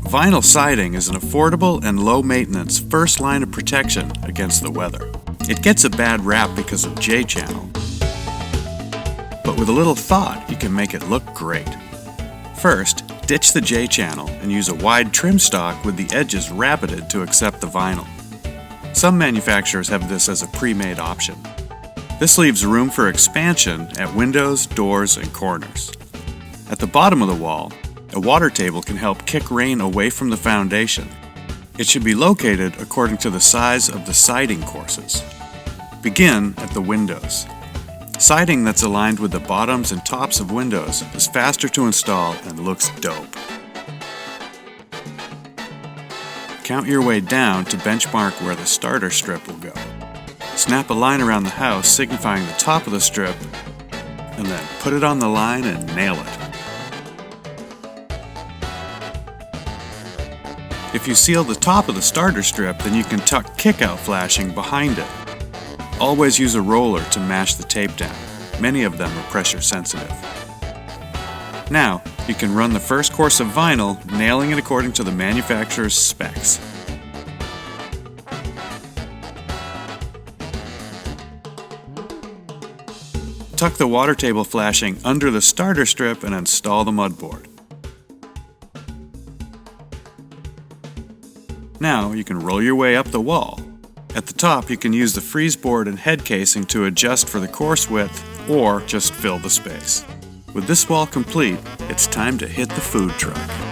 Vinyl siding is an affordable and low-maintenance first line of protection against the weather. It gets a bad rap because of J-channel, but with a little thought, you can make it look great. First, ditch the J-channel and use a wide trim stock with the edges rabbeted to accept the vinyl. Some manufacturers have this as a pre-made option. This leaves room for expansion at windows, doors, and corners. At the bottom of the wall, a water table can help kick rain away from the foundation. It should be located according to the size of the siding courses. Begin at the windows. Siding that's aligned with the bottoms and tops of windows is faster to install and looks dope. Count your way down to benchmark where the starter strip will go. Snap a line around the house signifying the top of the strip, and then put it on the line and nail it. If you seal the top of the starter strip, then you can tuck Kickout flashing behind it. Always use a roller to mash the tape down. Many of them are pressure sensitive. Now, you can run the first course of vinyl, nailing it according to the manufacturer's specs. Tuck the water table flashing under the starter strip and install the mudboard. Now you can roll your way up the wall. At the top, you can use the freeze board and head casing to adjust for the course width or just fill the space. With this wall complete, it's time to hit the food truck.